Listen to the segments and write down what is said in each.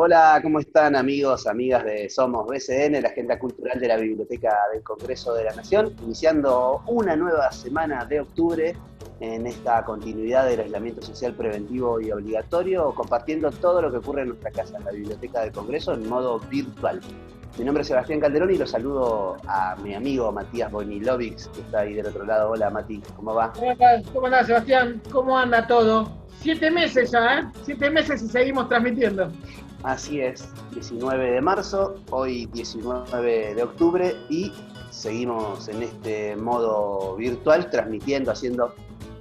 Hola, ¿cómo están amigos, amigas de Somos BCN, la agenda cultural de la Biblioteca del Congreso de la Nación? Iniciando una nueva semana de octubre en esta continuidad del aislamiento social preventivo y obligatorio, compartiendo todo lo que ocurre en nuestra casa, en la Biblioteca del Congreso, en modo virtual. Mi nombre es Sebastián Calderón y lo saludo a mi amigo Matías Bonilovic, que está ahí del otro lado. Hola Mati, ¿cómo va? ¿Cómo andás, Sebastián? ¿Cómo anda todo? 7 meses ya, ¿eh? 7 meses y seguimos transmitiendo. Así es, 19 de marzo, hoy 19 de octubre y seguimos en este modo virtual transmitiendo, haciendo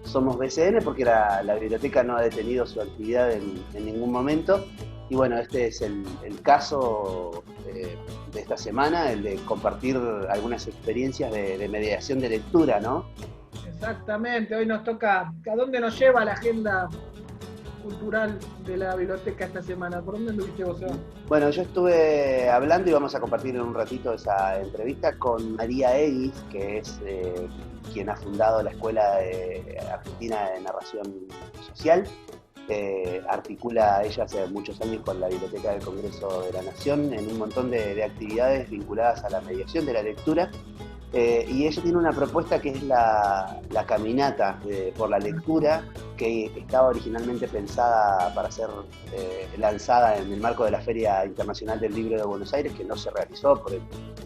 Somos BCN porque la biblioteca no ha detenido su actividad en ningún momento. Y bueno, este es el caso de esta semana, el de compartir algunas experiencias de mediación de lectura, ¿no? Exactamente, hoy nos toca, ¿a dónde nos lleva la agenda cultural de la biblioteca esta semana? ¿Por dónde anduviste vos, Seba? Bueno, yo estuve hablando y vamos a compartir en un ratito esa entrevista con María Eguis, que es quien ha fundado la Escuela Argentina de Narración Social. Articula ella hace muchos años con la Biblioteca del Congreso de la Nación en un montón de actividades vinculadas a la mediación de la lectura. Y ella tiene una propuesta que es la caminata por la lectura, que estaba originalmente pensada para ser lanzada en el marco de la Feria Internacional del Libro de Buenos Aires, que no se realizó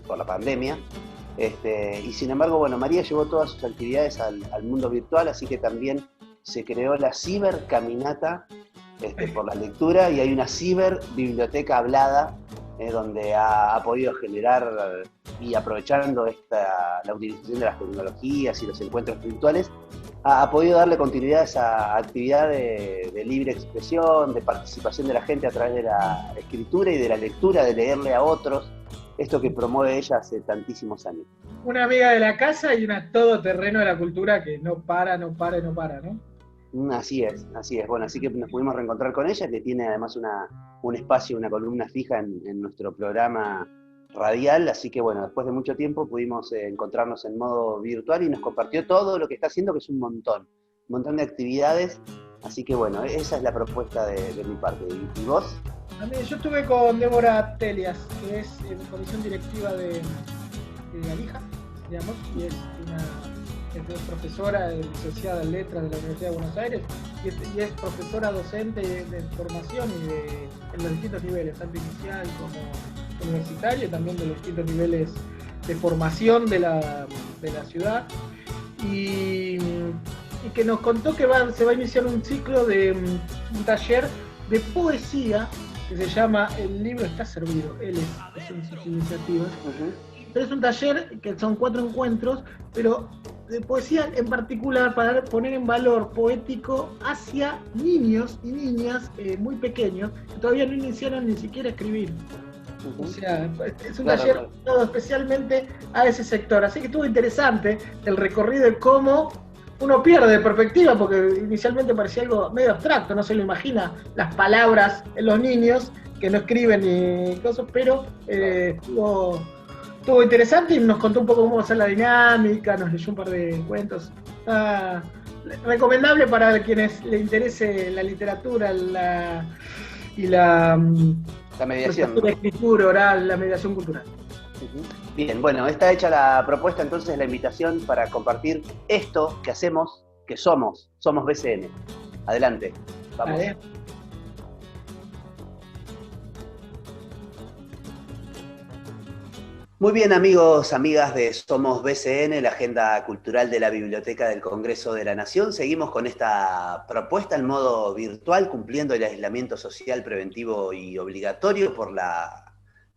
por la pandemia. Y sin embargo, bueno, María llevó todas sus actividades al mundo virtual, así que también se creó la cibercaminata por la lectura, y hay una ciberbiblioteca hablada donde ha podido generar, y aprovechando la utilización de las tecnologías y los encuentros virtuales, ha podido darle continuidad a esa actividad de libre expresión, de participación de la gente a través de la escritura y de la lectura, de leerle a otros, esto que promueve ella hace tantísimos años. Una amiga de la casa y una todoterreno de la cultura que no para, no para y no para, ¿no? Así es, así es. Bueno, así que nos pudimos reencontrar con ella, que tiene además un espacio, una columna fija en nuestro programa radial, así que bueno, después de mucho tiempo pudimos encontrarnos en modo virtual y nos compartió todo lo que está haciendo, que es un montón de actividades, así que bueno, esa es la propuesta de mi parte. ¿Y vos? Yo estuve con Débora Telias, que es comisión directiva de Alija, digamos, y es profesora licenciada en Letras de la Universidad de Buenos Aires y es profesora docente de formación en los distintos niveles, tanto inicial como universitario, y también de los distintos niveles de formación de la ciudad. Y que nos contó que se va a iniciar un ciclo de un taller de poesía que se llama El libro está servido. Él es una de sus iniciativas. Pero es un taller que son 4 encuentros, pero de poesía en particular para poner en valor poético hacia niños y niñas muy pequeños que todavía no iniciaron ni siquiera a escribir. O sea, es un taller dado especialmente a ese sector. Así que estuvo interesante el recorrido de cómo uno pierde de perspectiva, porque inicialmente parecía algo medio abstracto, no se lo imagina las palabras en los niños que no escriben ni cosas, pero estuvo interesante y nos contó un poco cómo va a ser la dinámica, nos leyó un par de cuentos. Recomendable para quienes le interese la literatura y la mediación, la escritura oral, la mediación cultural. Bien, bueno, está hecha la propuesta, entonces la invitación para compartir esto que hacemos, que somos BCN. Adelante, vamos. Vale. Muy bien, amigos, amigas de Somos BCN, la agenda cultural de la Biblioteca del Congreso de la Nación. Seguimos con esta propuesta en modo virtual, cumpliendo el aislamiento social preventivo y obligatorio por la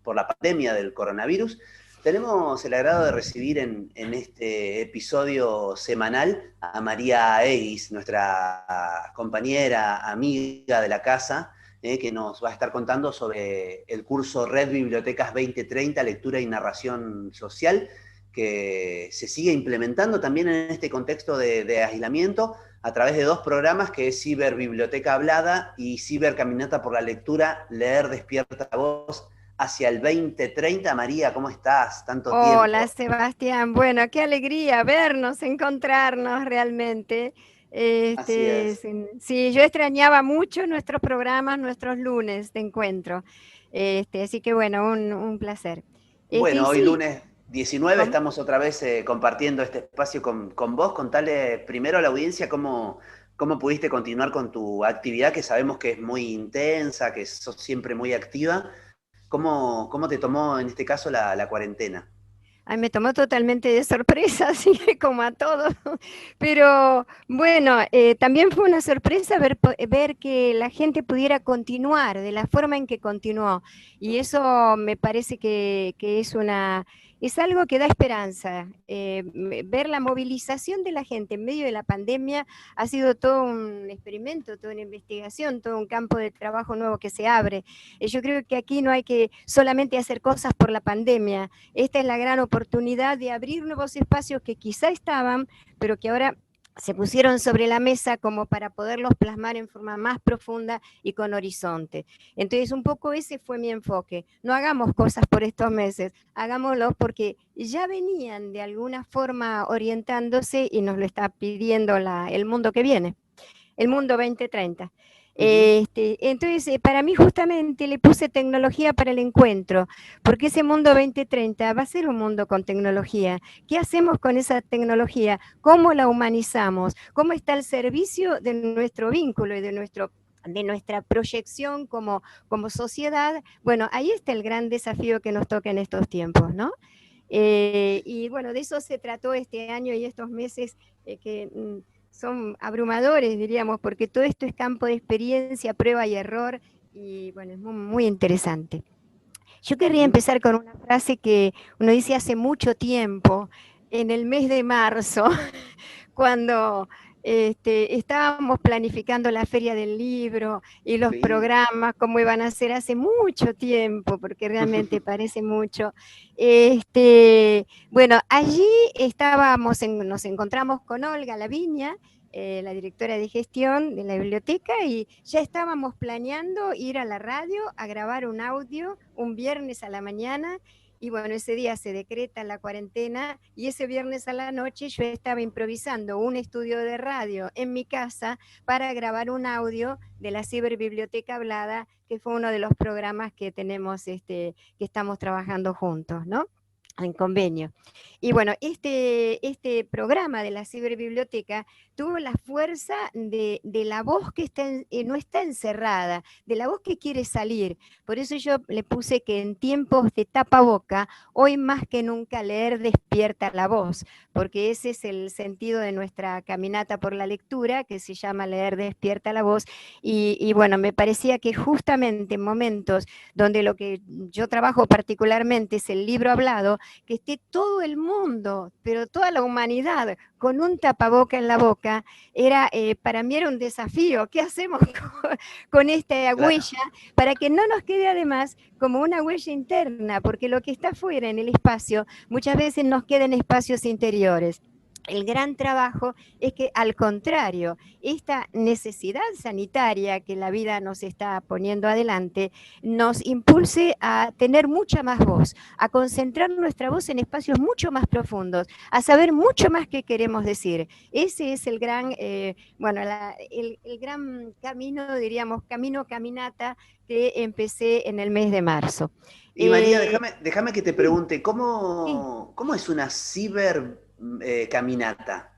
pandemia del coronavirus. Tenemos el agrado de recibir en este episodio semanal a María Eguis, nuestra compañera, amiga de la casa, que nos va a estar contando sobre el curso Red Bibliotecas 2030, Lectura y Narración Social, que se sigue implementando también en este contexto de aislamiento a través de 2 programas, que es Ciberbiblioteca Hablada y Cibercaminata por la Lectura, Leer Despierta Voz, hacia el 2030. María, ¿cómo estás? Tanto tiempo. Hola, Sebastián. Bueno, qué alegría vernos, encontrarnos realmente. Así es. Sí, yo extrañaba mucho nuestros programas, nuestros lunes de encuentro. Así que bueno, un placer. Y Bueno, hoy sí, lunes 19 ¿cómo? estamos otra vez compartiendo este espacio con vos. Contale primero a la audiencia cómo pudiste continuar con tu actividad, que sabemos que es muy intensa, que sos siempre muy activa. ¿Cómo te tomó en este caso la cuarentena? Ay, me tomó totalmente de sorpresa, así que como a todos. Pero bueno, también fue una sorpresa ver que la gente pudiera continuar de la forma en que continuó. Y eso me parece que es algo que da esperanza. Ver la movilización de la gente en medio de la pandemia ha sido todo un experimento, toda una investigación, todo un campo de trabajo nuevo que se abre. Yo creo que aquí no hay que solamente hacer cosas por la pandemia. Esta es la gran oportunidad de abrir nuevos espacios que quizá estaban, pero que ahora se pusieron sobre la mesa como para poderlos plasmar en forma más profunda y con horizonte. Entonces, un poco ese fue mi enfoque. No hagamos cosas por estos meses, hagámoslos porque ya venían de alguna forma orientándose y nos lo está pidiendo el mundo que viene, el mundo 2030. Ujú. Entonces, para mí justamente le puse tecnología para el encuentro, porque ese mundo 2030 va a ser un mundo con tecnología. ¿Qué hacemos con esa tecnología? ¿Cómo la humanizamos? ¿Cómo está el servicio de nuestro vínculo y de nuestra proyección como sociedad? Bueno, ahí está el gran desafío que nos toca en estos tiempos, ¿no? Y bueno, de eso se trató este año y estos meses que son abrumadores, diríamos, porque todo esto es campo de experiencia, prueba y error, y bueno, es muy, muy interesante. Yo querría Ujú. empezar con una frase que uno dice hace mucho tiempo, en el mes de marzo, cuando estábamos planificando la feria del libro y los Sí. programas, cómo iban a ser hace mucho tiempo, porque realmente parece mucho. Bueno, allí nos encontramos con Olga Laviña, la directora de gestión de la biblioteca, y ya estábamos planeando ir a la radio a grabar un audio un viernes a la mañana. Y bueno, ese día se decreta la cuarentena y ese viernes a la noche yo estaba improvisando un estudio de radio en mi casa para grabar un audio de la Ciberbiblioteca Hablada, que fue uno de los programas que tenemos, que estamos trabajando juntos, ¿no? En convenio. Y bueno, este programa de la ciberbiblioteca tuvo la fuerza de la voz que no está encerrada, de la voz que quiere salir. Por eso yo le puse que en tiempos de tapaboca, hoy más que nunca leer despierta la voz, porque ese es el sentido de nuestra caminata por la lectura, que se llama Leer despierta la voz. Y bueno, me parecía que justamente en momentos donde lo que yo trabajo particularmente es el libro hablado, que esté todo el mundo, pero toda la humanidad con un tapaboca en la boca, para mí era un desafío. ¿Qué hacemos con esta Claro. huella para que no nos quede además como una huella interna? Porque lo que está fuera en el espacio muchas veces nos queda en espacios interiores. El gran trabajo es que, al contrario, esta necesidad sanitaria que la vida nos está poniendo adelante nos impulse a tener mucha más voz, a concentrar nuestra voz en espacios mucho más profundos, a saber mucho más qué queremos decir. Ese es el gran, el gran camino, diríamos, caminata que empecé en el mes de marzo. Y María, Eh, déjame que te sí, pregunte, sí. ¿cómo es una ciber caminata? A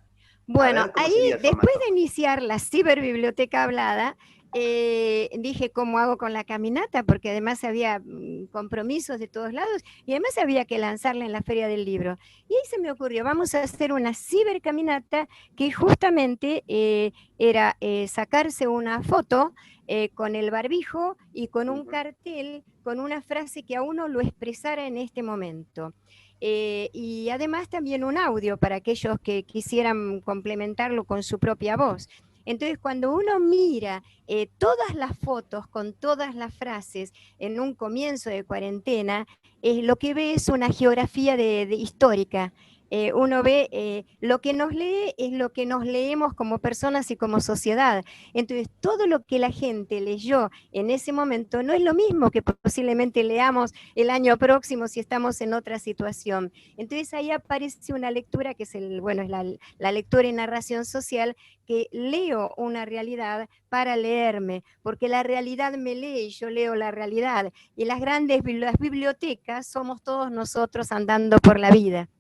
Bueno, ver, ¿cómo ahí sería el después formato? de iniciar la ciberbiblioteca hablada, dije cómo hago con la caminata, porque además había compromisos de todos lados y además había que lanzarla en la Feria del Libro. Y ahí se me ocurrió, vamos a hacer una cibercaminata que justamente era sacarse una foto con el barbijo y con un Ujú. cartel, con una frase que a uno lo expresara en este momento. Y además también un audio para aquellos que quisieran complementarlo con su propia voz. Entonces, cuando uno mira todas las fotos con todas las frases en un comienzo de cuarentena, lo que ve es una geografía histórica. uno ve lo que nos lee es lo que nos leemos como personas y como sociedad. Entonces, todo lo que la gente leyó en ese momento no es lo mismo que posiblemente leamos el año próximo si estamos en otra situación. Entonces, ahí aparece una lectura que es, es la lectura y narración social, que leo una realidad para leerme, porque la realidad me lee y yo leo la realidad. Y las bibliotecas somos todos nosotros andando por la vida.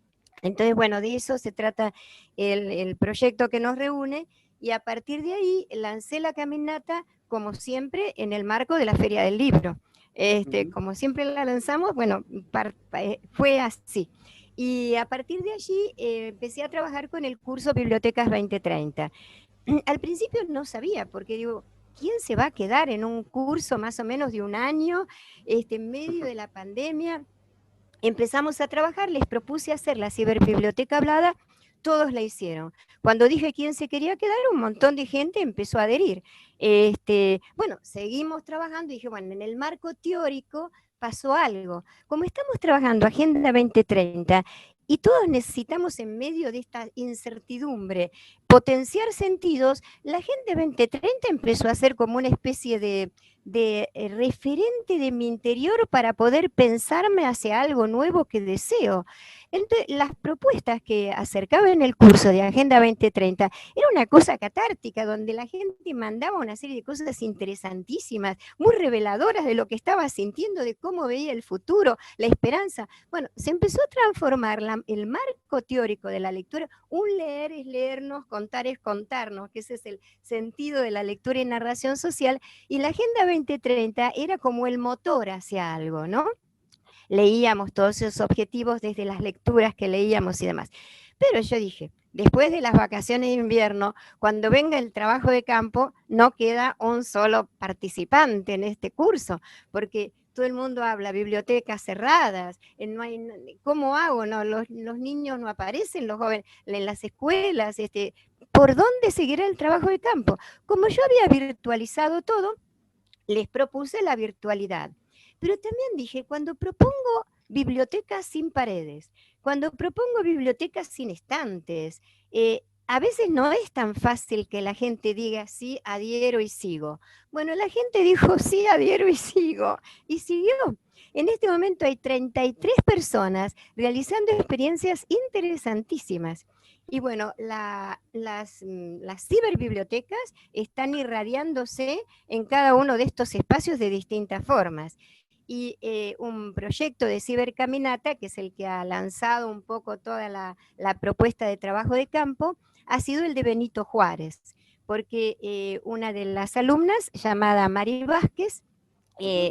Entonces, bueno, de eso se trata el proyecto que nos reúne, y a partir de ahí lancé la caminata, como siempre, en el marco de la Feria del Libro. Como siempre la lanzamos, bueno, fue así. Y a partir de allí empecé a trabajar con el curso Bibliotecas 2030. Al principio no sabía, porque digo, ¿quién se va a quedar en un curso más o menos de un año, en medio de la pandemia? Empezamos a trabajar, les propuse hacer la ciberbiblioteca hablada, todos la hicieron. Cuando dije quién se quería quedar, un montón de gente empezó a adherir. Bueno, seguimos trabajando y dije, bueno, en el marco teórico pasó algo. Como estamos trabajando Agenda 2030 y todos necesitamos, en medio de esta incertidumbre, potenciar sentidos, la Agenda 2030 empezó a ser como una especie de referente de mi interior para poder pensarme hacia algo nuevo que deseo. Entonces, las propuestas que acercaba en el curso de Agenda 2030 era una cosa catártica, donde la gente mandaba una serie de cosas interesantísimas, muy reveladoras de lo que estaba sintiendo, de cómo veía el futuro, la esperanza. Bueno, se empezó a transformar el marco teórico de la lectura. Un leer es leernos, contar es contarnos, que ese es el sentido de la lectura y narración social, y la Agenda 2030 era como el motor hacia algo, ¿no? Leíamos todos esos objetivos desde las lecturas que leíamos y demás. Pero yo dije, después de las vacaciones de invierno, cuando venga el trabajo de campo, no queda un solo participante en este curso, porque todo el mundo habla, bibliotecas cerradas, no hay, ¿cómo hago? No, los niños no aparecen, los jóvenes en las escuelas, ¿por dónde seguirá el trabajo de campo? Como yo había virtualizado todo, les propuse la virtualidad. Pero también dije, cuando propongo bibliotecas sin paredes, cuando propongo bibliotecas sin estantes, a veces no es tan fácil que la gente diga sí, adhiero y sigo. Bueno, la gente dijo sí, adhiero y sigo, y siguió. En este momento hay 33 personas realizando experiencias interesantísimas. Y bueno, las ciberbibliotecas están irradiándose en cada uno de estos espacios de distintas formas. Y un proyecto de cibercaminata, que es el que ha lanzado un poco toda la propuesta de trabajo de campo, ha sido el de Benito Juárez, porque una de las alumnas, llamada Mari Vázquez,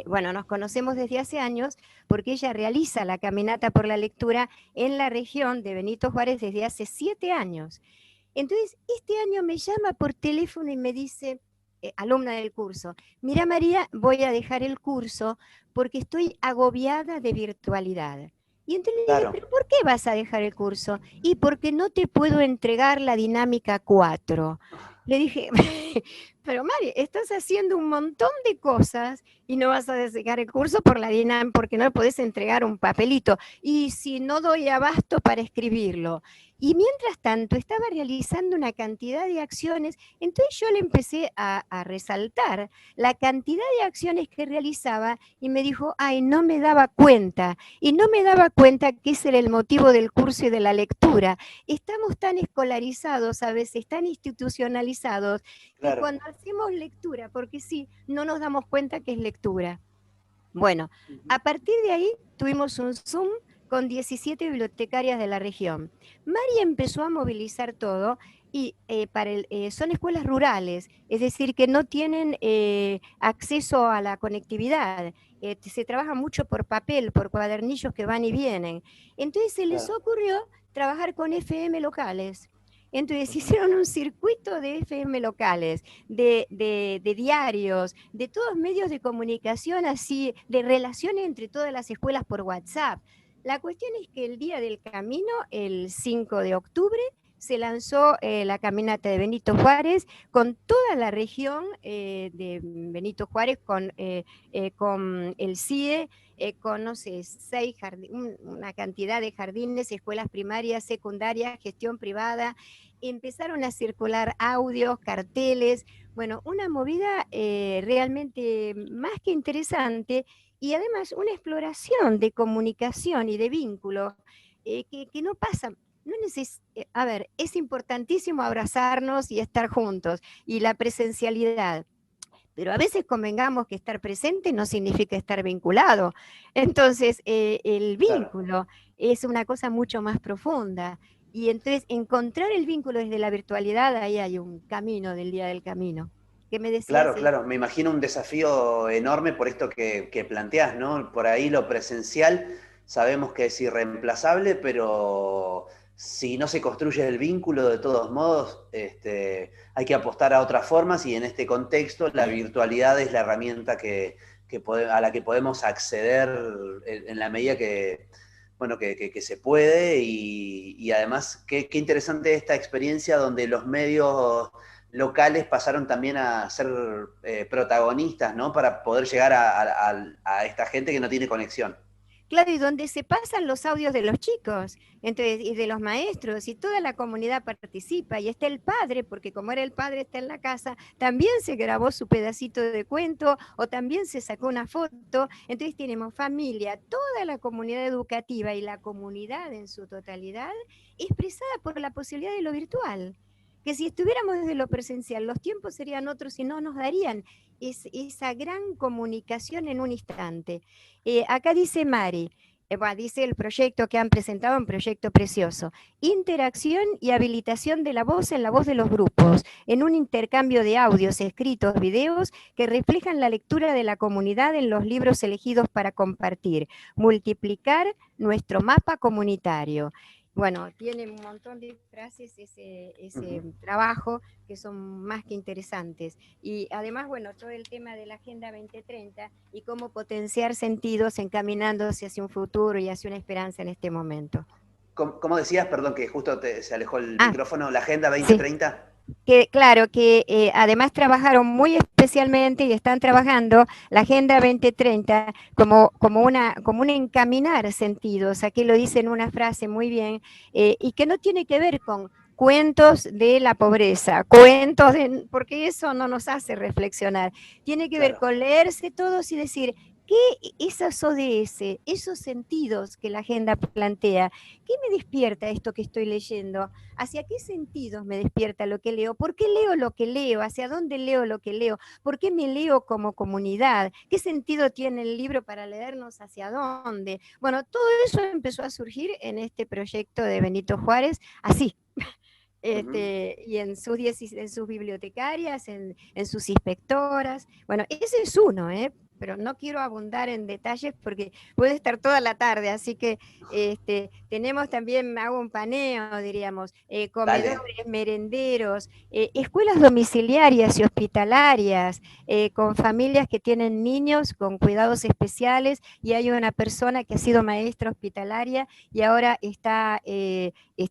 bueno, nos conocemos desde hace años, porque ella realiza la caminata por la lectura en la región de Benito Juárez desde hace 7 años. Entonces, este año me llama por teléfono y me dice, alumna del curso, mira María, voy a dejar el curso porque estoy agobiada de virtualidad. Y entonces le dije, ¿pero por qué vas a dejar el curso? Y porque no te puedo entregar la dinámica 4. Le dije, pero Mari, estás haciendo un montón de cosas y no vas a dejar el curso por la dinámica, porque no podés entregar un papelito. Y si no doy abasto para escribirlo. Y mientras tanto estaba realizando una cantidad de acciones, entonces yo le empecé a resaltar la cantidad de acciones que realizaba y me dijo, ay, no me daba cuenta. Y no me daba cuenta que ese era el motivo del curso y de la lectura. Estamos tan escolarizados, a veces tan institucionalizados, que cuando hacemos lectura, porque sí, no nos damos cuenta que es lectura. Bueno, a partir de ahí tuvimos un Zoom con 17 bibliotecarias de la región. Mari empezó a movilizar todo y son escuelas rurales, es decir, que no tienen acceso a la conectividad. Se trabaja mucho por papel, por cuadernillos que van y vienen. Entonces se les ocurrió trabajar con FM locales. Entonces hicieron un circuito de FM locales, de diarios, de todos medios de comunicación, así, de relaciones entre todas las escuelas por WhatsApp. La cuestión es que el día del camino, el 5 de octubre, se lanzó la caminata de Benito Juárez con toda la región de Benito Juárez, con el CIE, con, no sé, una cantidad de jardines, escuelas primarias, secundarias, gestión privada. Empezaron a circular audios, carteles, bueno, una movida realmente más que interesante y además una exploración de comunicación y de vínculo que no pasa. No a ver, es importantísimo abrazarnos y estar juntos, y la presencialidad, pero a veces convengamos que estar presente no significa estar vinculado. Entonces, el Claro. vínculo es una cosa mucho más profunda. Y entonces, encontrar el vínculo desde la virtualidad, ahí hay un camino del día del camino. ¿Qué me decías? Claro, claro, me imagino un desafío enorme por esto que planteás, ¿no? Por ahí lo presencial sabemos que es irreemplazable, pero si no se construye el vínculo, de todos modos, hay que apostar a otras formas y en este contexto la virtualidad es la herramienta a la que podemos acceder en la medida que, bueno, que se puede y además qué interesante esta experiencia donde los medios locales pasaron también a ser protagonistas, ¿no? Para poder llegar a esta gente que no tiene conexión. Claro, y donde se pasan los audios de los chicos, entonces, y de los maestros, y toda la comunidad participa, y está el padre, porque como era el padre, está en la casa, también se grabó su pedacito de cuento, o también se sacó una foto, entonces tenemos familia, toda la comunidad educativa y la comunidad en su totalidad, expresada por la posibilidad de lo virtual. Que si estuviéramos desde lo presencial, los tiempos serían otros y no nos darían esa gran comunicación en un instante. Acá dice Mari, dice el proyecto que han presentado, un proyecto precioso. Interacción y habilitación de la voz en la voz de los grupos, en un intercambio de audios, escritos, videos que reflejan la lectura de la comunidad en los libros elegidos para compartir. Multiplicar nuestro mapa comunitario. Bueno, tiene un montón de frases ese trabajo que son más que interesantes. Y además, bueno, todo el tema de la Agenda 2030 y cómo potenciar sentidos encaminándose hacia un futuro y hacia una esperanza en este momento. ¿Cómo decías? Perdón, que justo se alejó el micrófono. ¿La Agenda Sí. 2030? Claro, que además trabajaron muy especialmente y están trabajando la Agenda 2030 como un encaminar sentidos, aquí lo dice en una frase muy bien, y que no tiene que ver con cuentos de la pobreza, porque eso no nos hace reflexionar, tiene que ver con leerse todos y decir, ¿qué esas ODS, esos sentidos que la agenda plantea, qué me despierta esto que estoy leyendo? ¿Hacia qué sentidos me despierta lo que leo? ¿Por qué leo lo que leo? ¿Hacia dónde leo lo que leo? ¿Por qué me leo como comunidad? ¿Qué sentido tiene el libro para leernos hacia dónde? Bueno, todo eso empezó a surgir en este proyecto de Benito Juárez, así. Y en sus bibliotecarias, en sus inspectoras. Bueno, ese es uno, pero no quiero abundar en detalles porque puede estar toda la tarde, así que tenemos también, hago un paneo, diríamos, comedores, merenderos, escuelas domiciliarias y hospitalarias, con familias que tienen niños con cuidados especiales, y hay una persona que ha sido maestra hospitalaria y ahora está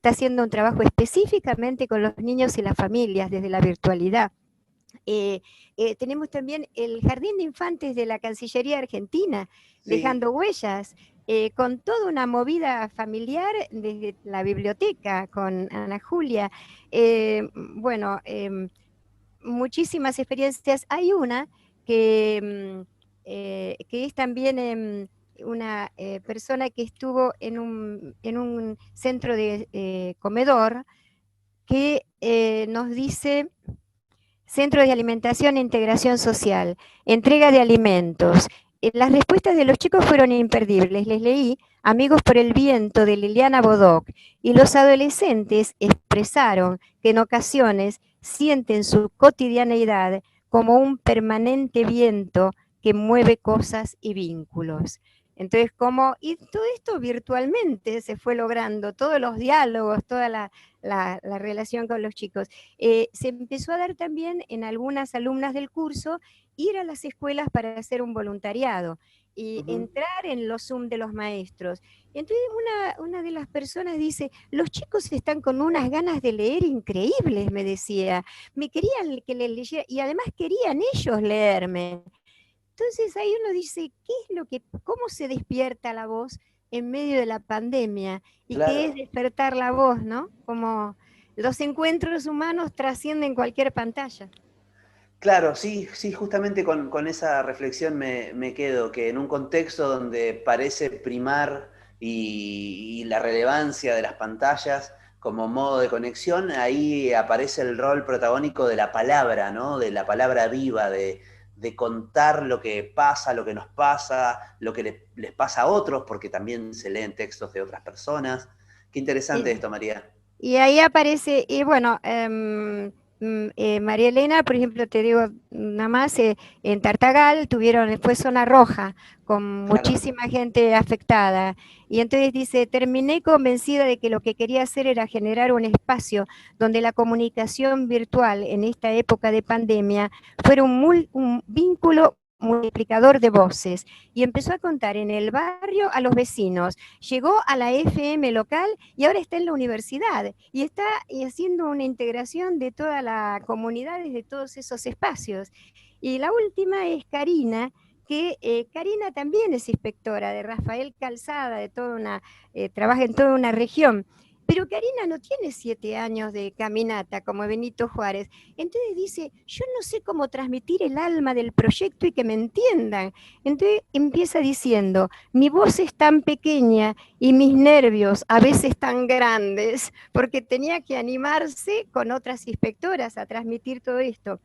haciendo un trabajo específicamente con los niños y las familias desde la virtualidad. Tenemos también el Jardín de Infantes de la Cancillería Argentina, dejando huellas, con toda una movida familiar desde la biblioteca, con Ana Julia. Muchísimas experiencias. Hay una que es también una persona que estuvo en un centro de comedor que nos dice: Centro de Alimentación e Integración Social, entrega de alimentos. Las respuestas de los chicos fueron imperdibles. Les leí Amigos por el Viento, de Liliana Bodoc, y los adolescentes expresaron que en ocasiones sienten su cotidianeidad como un permanente viento que mueve cosas y vínculos. Entonces, y todo esto virtualmente se fue logrando, todos los diálogos, toda la relación con los chicos. Se empezó a dar también en algunas alumnas del curso ir a las escuelas para hacer un voluntariado y entrar en los Zoom de los maestros. Entonces una de las personas dice: los chicos están con unas ganas de leer increíbles, me decía. Me querían que les leyera y además querían ellos leerme. entonces ahí uno dice, cómo se despierta la voz en medio de la pandemia? ¿Y qué es Claro. despertar la voz, no? Como los encuentros humanos trascienden cualquier pantalla. Claro, sí, sí, justamente con esa reflexión me quedo, que en un contexto donde parece primar y la relevancia de las pantallas como modo de conexión, ahí aparece el rol protagónico de la palabra, ¿no? De la palabra viva, de contar lo que pasa, lo que nos pasa, lo que les pasa a otros, porque también se leen textos de otras personas. Qué interesante Eh, esto, María. Y ahí aparece, y bueno, María Elena, por ejemplo, te digo nada más, en Tartagal fue zona roja, con Claro. muchísima gente afectada. Y entonces dice, terminé convencida de que lo que quería hacer era generar un espacio donde la comunicación virtual en esta época de pandemia fuera un vínculo multiplicador de voces. Y empezó a contar en el barrio a los vecinos, llegó a la FM local y ahora está en la universidad y está haciendo una integración de toda la comunidad desde todos esos espacios. Y la última es Karina, que Karina también es inspectora de Rafael Calzada, trabaja en toda una región. Pero Karina no tiene 7 años de caminata como Benito Juárez. Entonces dice, yo no sé cómo transmitir el alma del proyecto y que me entiendan. Entonces empieza diciendo, mi voz es tan pequeña y mis nervios a veces tan grandes, porque tenía que animarse con otras inspectoras a transmitir todo esto,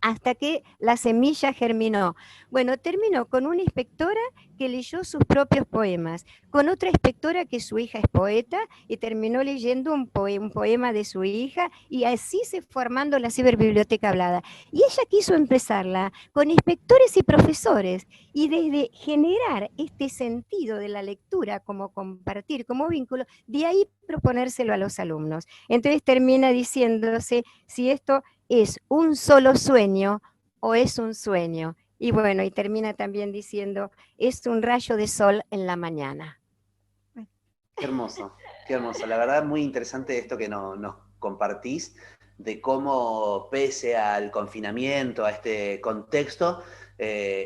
hasta que la semilla germinó. Bueno, terminó con una inspectora que leyó sus propios poemas, con otra inspectora que su hija es poeta y terminó leyendo un poema de su hija, y así se fue armando la ciberbiblioteca hablada. Y ella quiso empezarla con inspectores y profesores, y desde generar este sentido de la lectura como compartir, como vínculo, de ahí proponérselo a los alumnos. Entonces termina diciéndose si esto es un solo sueño o es un sueño. Y bueno, y termina también diciendo, es un rayo de sol en la mañana. Qué hermoso, qué hermoso. La verdad, muy interesante esto que nos compartís, de cómo pese al confinamiento, a este contexto,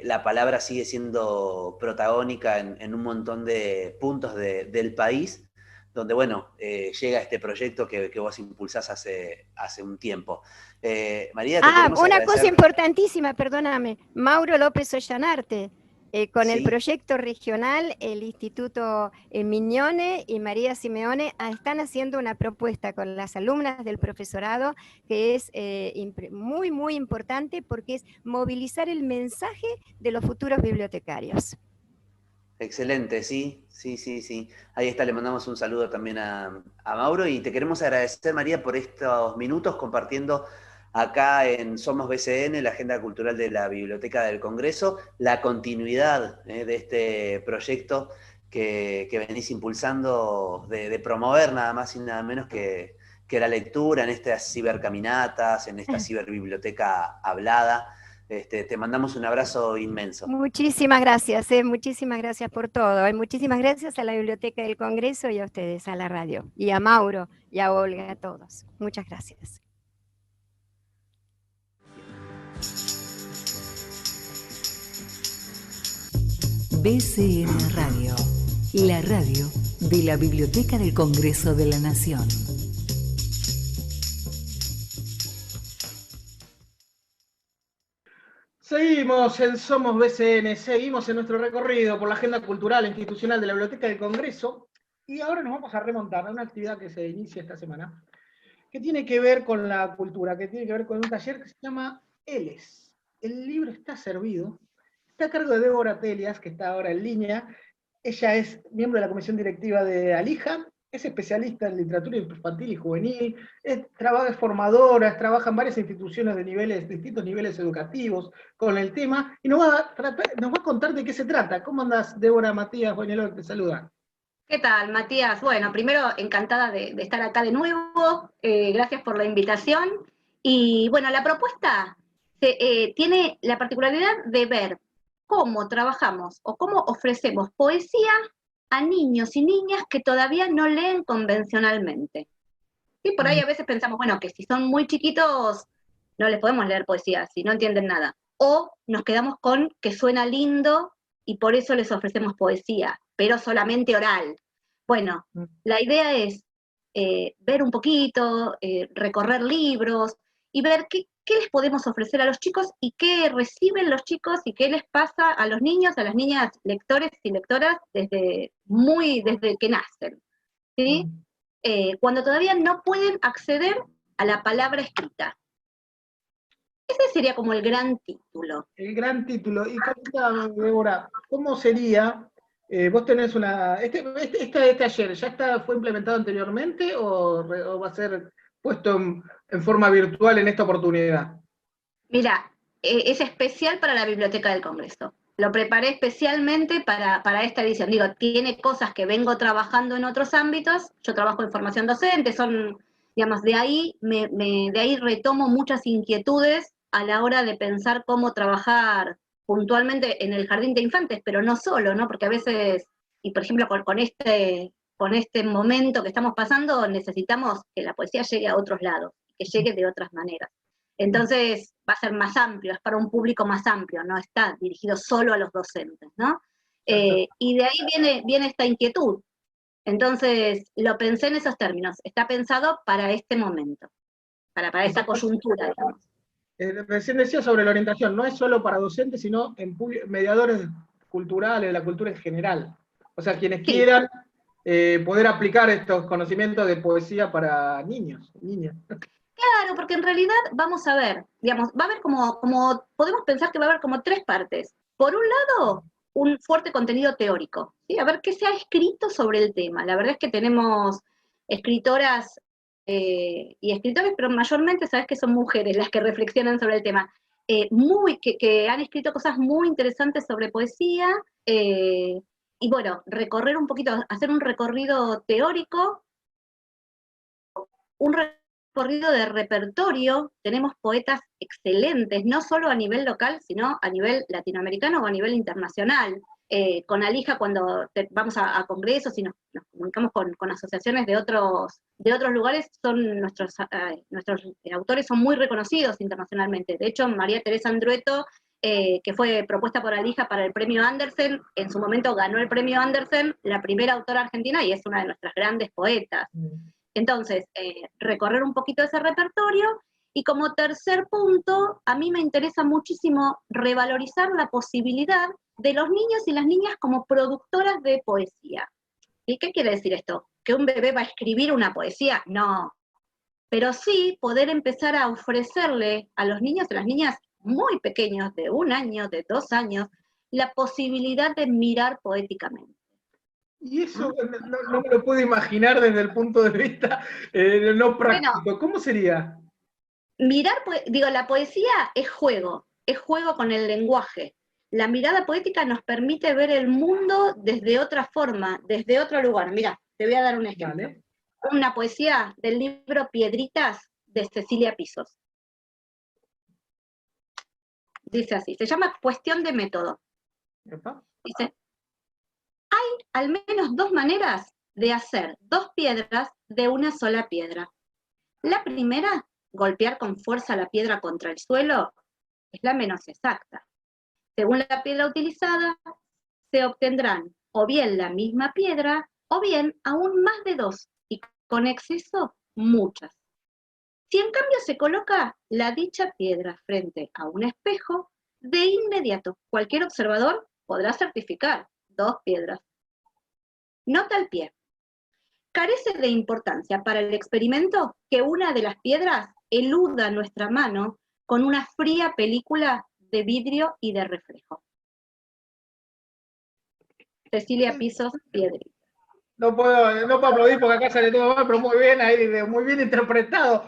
la palabra sigue siendo protagónica en un montón de puntos del país, donde, bueno, llega este proyecto que vos impulsás hace un tiempo. María, te queremos Una cosa agradecer. importantísima, perdóname, Mauro López Ollanarte, con el Sí, proyecto regional, el Instituto Miñone y María Simeone están haciendo una propuesta con las alumnas del profesorado que es muy, muy importante, porque es movilizar el mensaje de los futuros bibliotecarios. excelente, sí, sí, sí, sí. Ahí está, le mandamos un saludo también a Mauro y te queremos agradecer, María, por estos minutos compartiendo acá en Somos BCN, la agenda cultural de la Biblioteca del Congreso, la continuidad de este proyecto que venís impulsando de promover nada más y nada menos que la lectura en estas cibercaminatas, en esta ciberbiblioteca hablada. Te mandamos un abrazo inmenso. Muchísimas gracias por todo. Y muchísimas gracias a la Biblioteca del Congreso y a ustedes, a la radio, y a Mauro y a Olga, a todos. Muchas gracias. BCN Radio, la radio de la Biblioteca del Congreso de la Nación. Seguimos en Somos BCN, seguimos en nuestro recorrido por la agenda cultural e institucional de la Biblioteca del Congreso, y ahora nos vamos a remontar a una actividad que se inicia esta semana, que tiene que ver con la cultura, que tiene que ver con un taller que se llama Eles. El libro está servido, está a cargo de Débora Telias, que está ahora en línea. Ella es miembro de la comisión directiva de Alija, es especialista en literatura infantil y juvenil, es formadora, trabaja en varias instituciones de distintos niveles educativos con el tema, y nos va a contar de qué se trata. ¿Cómo andas, Débora? Matías, Buenelo, te saluda. ¿Qué tal, Matías? Bueno, primero, encantada de estar acá de nuevo. Gracias por la invitación. Y bueno, la propuesta tiene la particularidad de ver cómo trabajamos o cómo ofrecemos poesía a niños y niñas que todavía no leen convencionalmente. Y por ahí a veces pensamos, bueno, que si son muy chiquitos no les podemos leer poesía, si no entienden nada. o nos quedamos con que suena lindo y por eso les ofrecemos poesía, pero solamente oral. Bueno, la idea es ver un poquito, recorrer libros y ver qué les podemos ofrecer a los chicos y qué reciben los chicos y qué les pasa a los niños, a las niñas lectores y lectoras desde que nacen, ¿sí? Cuando todavía no pueden acceder a la palabra escrita. Ese sería como el gran título. El gran título. Y contame, Débora, ¿cómo sería? Vos tenés una... Este taller, ¿fue implementado anteriormente o va a ser puesto en forma virtual en esta oportunidad? Mira, es especial para la Biblioteca del Congreso. Lo preparé especialmente para esta edición. Digo, tiene cosas que vengo trabajando en otros ámbitos. Yo trabajo en formación docente, digamos, de ahí retomo muchas inquietudes a la hora de pensar cómo trabajar puntualmente en el jardín de infantes, pero no solo, ¿no? Porque a veces, y por ejemplo con este momento que estamos pasando, necesitamos que la poesía llegue a otros lados, que llegue de otras maneras. Entonces va a ser más amplio, es para un público más amplio, no está dirigido solo a los docentes, ¿no? Y de ahí viene esta inquietud. Entonces lo pensé en esos términos, está pensado para este momento, para esta coyuntura, digamos. Recién decía sobre la orientación, no es solo para docentes, sino en mediadores culturales, de la cultura en general. O sea, quienes quieran poder aplicar estos conocimientos de poesía para niños, niñas. Claro, porque en realidad, vamos a ver, digamos, va a haber como podemos pensar que va a haber como tres partes. Por un lado, un fuerte contenido teórico, ¿sí? A ver qué se ha escrito sobre el tema. La verdad es que tenemos escritoras y escritores, pero mayormente sabes que son mujeres las que reflexionan sobre el tema, que han escrito cosas muy interesantes sobre poesía, y bueno, recorrer un poquito, hacer un recorrido teórico, un recorrido de repertorio. Tenemos poetas excelentes, no solo a nivel local, sino a nivel latinoamericano o a nivel internacional. Con Alija, cuando vamos a congresos y nos comunicamos con asociaciones de otros lugares, nuestros autores son muy reconocidos internacionalmente. De hecho, María Teresa Andrueto, que fue propuesta por Alija para el premio Andersen, en su momento ganó el premio Andersen, la primera autora argentina, y es una de nuestras grandes poetas. Entonces, recorrer un poquito ese repertorio, y como tercer punto, a mí me interesa muchísimo revalorizar la posibilidad de los niños y las niñas como productoras de poesía. ¿Y qué quiere decir esto? ¿Que un bebé va a escribir una poesía? No. Pero sí poder empezar a ofrecerle a los niños y las niñas muy pequeños, de 1 año, de 2 años, la posibilidad de mirar poéticamente. Y eso no me lo puedo imaginar desde el punto de vista no práctico. Bueno, ¿cómo sería? Mirar, la poesía es juego con el lenguaje. La mirada poética nos permite ver el mundo desde otra forma, desde otro lugar. Mira, te voy a dar un ejemplo. Vale. Una poesía del libro Piedritas, de Cecilia Pisos. Dice así, se llama Cuestión de método. Dice, hay al menos 2 maneras de hacer 2 piedras de una sola piedra. La primera, golpear con fuerza la piedra contra el suelo, es la menos exacta. Según la piedra utilizada, se obtendrán o bien la misma piedra, o bien aún más de 2, y con exceso, muchas. Si en cambio se coloca la dicha piedra frente a un espejo, de inmediato cualquier observador podrá certificar 2 piedras. Nota al pie. Carece de importancia para el experimento que una de las piedras eluda nuestra mano con una fría película de vidrio y de reflejo. Cecilia Pisos, Piedrita. No puedo aplaudir porque acá sale todo mal, pero muy bien ahí, muy bien interpretado.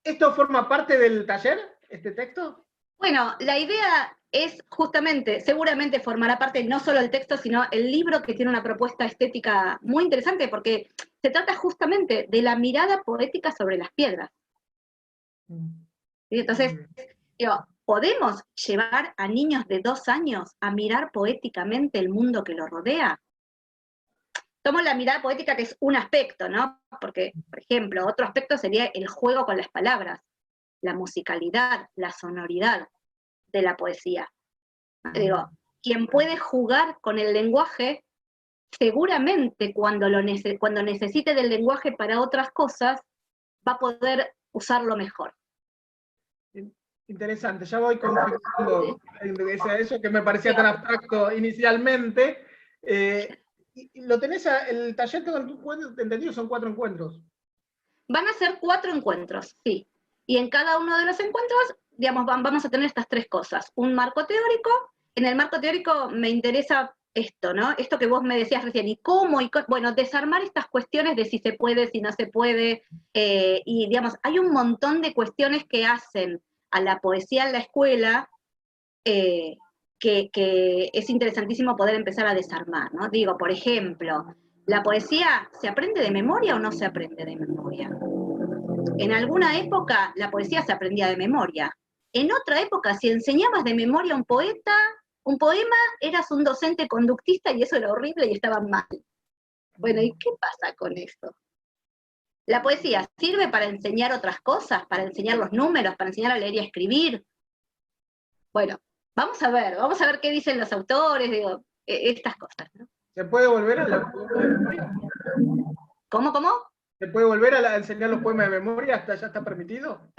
¿Esto forma parte del taller, este texto? Bueno, la idea es justamente, seguramente formará parte no solo el texto, sino el libro, que tiene una propuesta estética muy interesante, porque se trata justamente de la mirada poética sobre las piedras. ¿Sí? Entonces, ¿podemos llevar a niños de 2 años a mirar poéticamente el mundo que los rodea? Tomo la mirada poética, que es un aspecto, ¿no? Porque, por ejemplo, otro aspecto sería el juego con las palabras, la musicalidad, la sonoridad. de la poesía. Digo, quien puede jugar con el lenguaje, seguramente cuando necesite del lenguaje para otras cosas, va a poder usarlo mejor. Interesante, ya voy confirmando eso que me parecía tan abstracto inicialmente. Y lo tenés, el taller, tengo entendido, son 4 encuentros. Van a ser 4 encuentros, sí. Y en cada uno de los encuentros, digamos, vamos a tener estas 3 cosas. Un marco teórico. En el marco teórico me interesa esto, ¿no? Esto que vos me decías recién, y cómo, bueno, desarmar estas cuestiones de si se puede, si no se puede, y digamos, hay un montón de cuestiones que hacen a la poesía en la escuela, que es interesantísimo poder empezar a desarmar, ¿no? Digo, por ejemplo, ¿la poesía se aprende de memoria o no se aprende de memoria? En alguna época la poesía se aprendía de memoria. En otra época, si enseñabas de memoria un poema, eras un docente conductista y eso era horrible y estaba mal. Bueno, ¿y qué pasa con esto? ¿La poesía sirve para enseñar otras cosas, para enseñar los números, para enseñar a leer y a escribir? Bueno, vamos a ver qué dicen los autores, digo, estas cosas, ¿no? ¿Se puede volver a la poema de memoria? ¿Cómo? ¿Se puede volver a enseñar los poemas de memoria? ¿Hasta ya está permitido?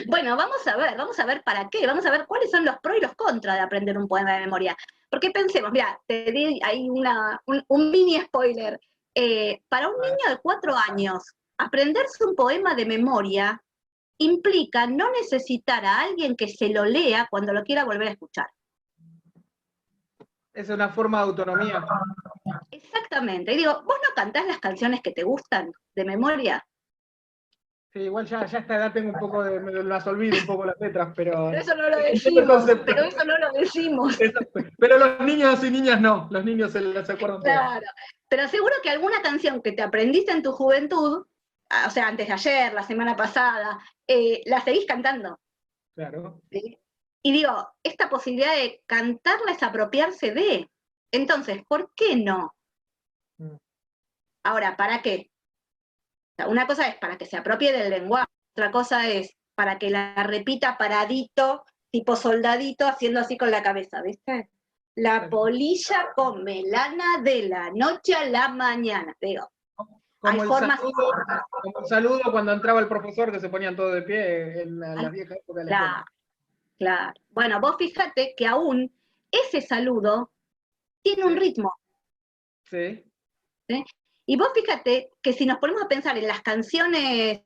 Bueno, vamos a ver para qué, vamos a ver cuáles son los pros y los contras de aprender un poema de memoria. Porque pensemos, mira, te di ahí un mini spoiler. Para un niño de 4 años, aprenderse un poema de memoria implica no necesitar a alguien que se lo lea cuando lo quiera volver a escuchar. Es una forma de autonomía. Exactamente. Y digo, ¿vos no cantás las canciones que te gustan de memoria? Sí, igual ya a esta edad tengo un poco me las olvido un poco las letras, pero... Pero eso no lo decimos. Pero los niños y niñas no, los niños se las acuerdan todas. Claro, pero seguro que alguna canción que te aprendiste en tu juventud, o sea, antes de ayer, la semana pasada, la seguís cantando. Claro. ¿Sí? Y digo, esta posibilidad de cantarla es apropiarse de. Entonces, ¿por qué no? Ahora, ¿para qué? O sea, una cosa es para que se apropie del lenguaje, otra cosa es para que la repita paradito, tipo soldadito, haciendo así con la cabeza, ¿viste? La polilla come lana de la noche a la mañana. Digo, como el saludo cuando entraba el profesor, que se ponían todos de pie en las viejas épocas de la escuela. Claro. Bueno, vos fíjate que aún ese saludo tiene un ritmo. Sí. ¿Sí? Y vos fíjate que si nos ponemos a pensar en las canciones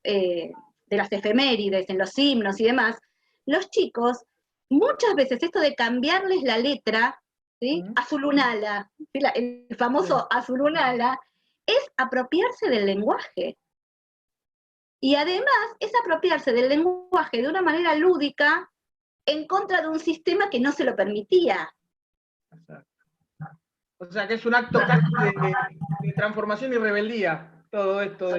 de las efemérides, en los himnos y demás, los chicos, muchas veces esto de cambiarles la letra, ¿sí? Azulunala, ¿sí? El famoso azulunala, es apropiarse del lenguaje. Y además es apropiarse del lenguaje de una manera lúdica en contra de un sistema que no se lo permitía. Exacto. O sea que es un acto casi de transformación y rebeldía, todo esto.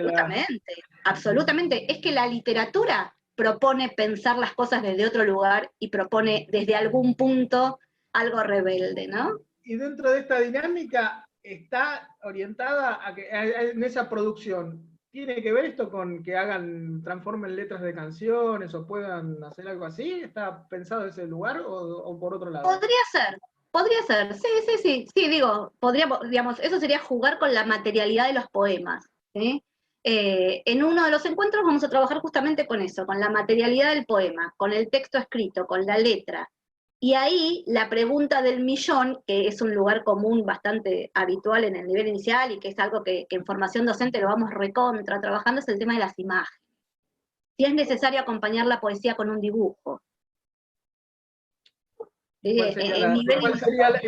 Absolutamente. Es que la literatura propone pensar las cosas desde otro lugar y propone desde algún punto algo rebelde, ¿no? Y dentro de esta dinámica está orientada a que en esa producción, ¿tiene que ver esto con que transformen letras de canciones o puedan hacer algo así? ¿Está pensado ese lugar o por otro lado? Podría ser, sí, digo, digamos, eso sería jugar con la materialidad de los poemas, ¿sí? En uno de los encuentros vamos a trabajar justamente con eso, con la materialidad del poema, con el texto escrito, con la letra. Y ahí la pregunta del millón, que es un lugar común bastante habitual en el nivel inicial y que es algo que en formación docente lo vamos recontra trabajando, es el tema de las imágenes. Si es necesario acompañar la poesía con un dibujo.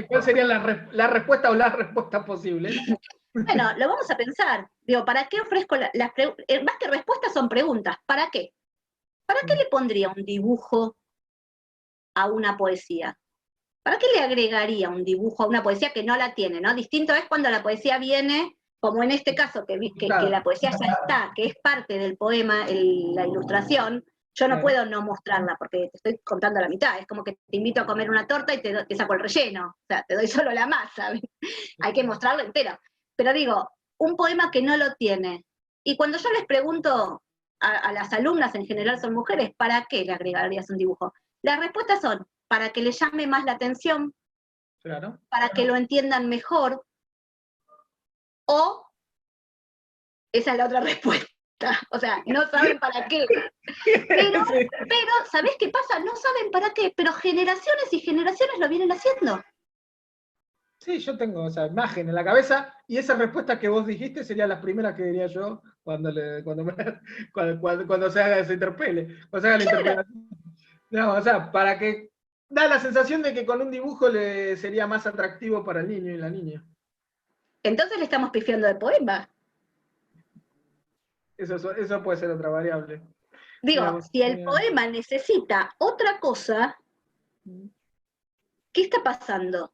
¿Cuál sería la respuesta o las respuestas posibles? Bueno, lo vamos a pensar. Digo, ¿para qué ofrezco más que respuestas son preguntas? ¿Para qué? ¿Para qué le pondría un dibujo a una poesía? ¿Para qué le agregaría un dibujo a una poesía que no la tiene, ¿no? Distinto es cuando la poesía viene, como en este caso, que la poesía ya está, que es parte del poema, la ilustración. Yo no puedo no mostrarla porque te estoy contando la mitad. Es como que te invito a comer una torta y te saco el relleno. O sea, te doy solo la masa. Hay que mostrarlo entero. Pero digo, un poema que no lo tiene. Y cuando yo les pregunto a las alumnas, en general son mujeres, ¿para qué le agregarías un dibujo? Las respuestas son para que le llame más la atención, Claro. para que lo entiendan mejor, o esa es la otra respuesta. O sea, no saben para qué. Pero, ¿sabés qué pasa? No saben para qué, pero generaciones y generaciones lo vienen haciendo. Sí, yo tengo esa imagen en la cabeza y esa respuesta que vos dijiste sería la primera que diría yo cuando se haga ese interpele, cuando se haga la interpelación. No, o sea, para que da la sensación de que con un dibujo le sería más atractivo para el niño y la niña. Entonces le estamos pifiando de poema. Eso puede ser otra variable. Digo, Digamos, si el poema necesita otra cosa, ¿qué está pasando?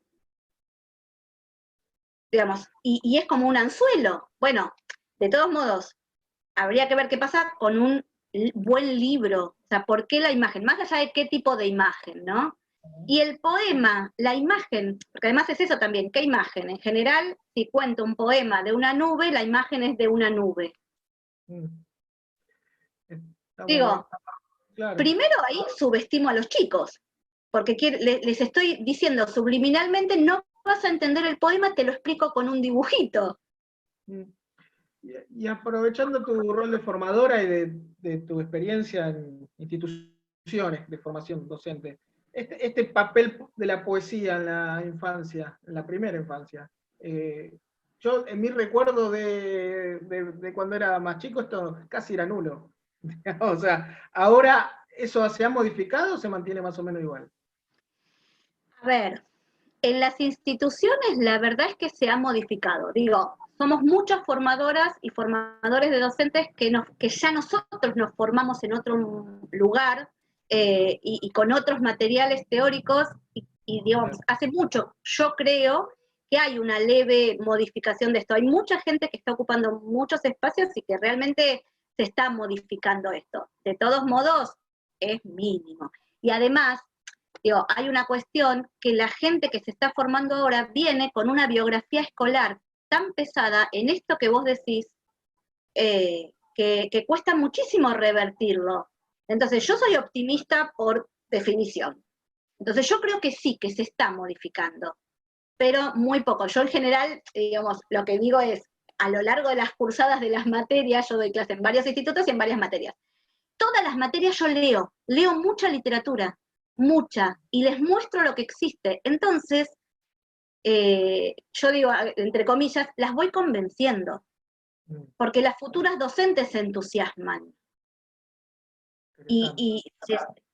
Digamos, y es como un anzuelo. Bueno, de todos modos, habría que ver qué pasa con un buen libro. O sea, ¿por qué la imagen? Más allá de qué tipo de imagen, ¿no? Y el poema, la imagen, porque además es eso también, ¿qué imagen? En general, si cuento un poema de una nube, la imagen es de una nube. Digo, claro. Primero ahí subestimo a los chicos, porque les estoy diciendo subliminalmente, no vas a entender el poema, te lo explico con un dibujito. Y aprovechando tu rol de formadora y de tu experiencia en instituciones de formación docente, este papel de la poesía en la infancia, en la primera infancia, yo en mi recuerdo de cuando era más chico, esto casi era nulo. O sea, ahora eso se ha modificado o se mantiene más o menos igual. A ver, en las instituciones la verdad es que se ha modificado. Digo, somos muchas formadoras y formadores de docentes que ya nosotros nos formamos en otro lugar y con otros materiales teóricos y digamos, hace mucho, yo creo que hay una leve modificación de esto. Hay mucha gente que está ocupando muchos espacios y que realmente se está modificando esto. De todos modos, es mínimo. Y además, digo, hay una cuestión que la gente que se está formando ahora viene con una biografía escolar tan pesada en esto que vos decís, que cuesta muchísimo revertirlo. Entonces, yo soy optimista por definición. Entonces, yo creo que sí, que se está modificando, pero muy poco. Yo en general, digamos, lo que digo es, a lo largo de las cursadas de las materias, yo doy clase en varios institutos y en varias materias. Todas las materias yo leo mucha literatura, mucha, y les muestro lo que existe. Entonces, yo digo, entre comillas, las voy convenciendo, porque las futuras docentes se entusiasman y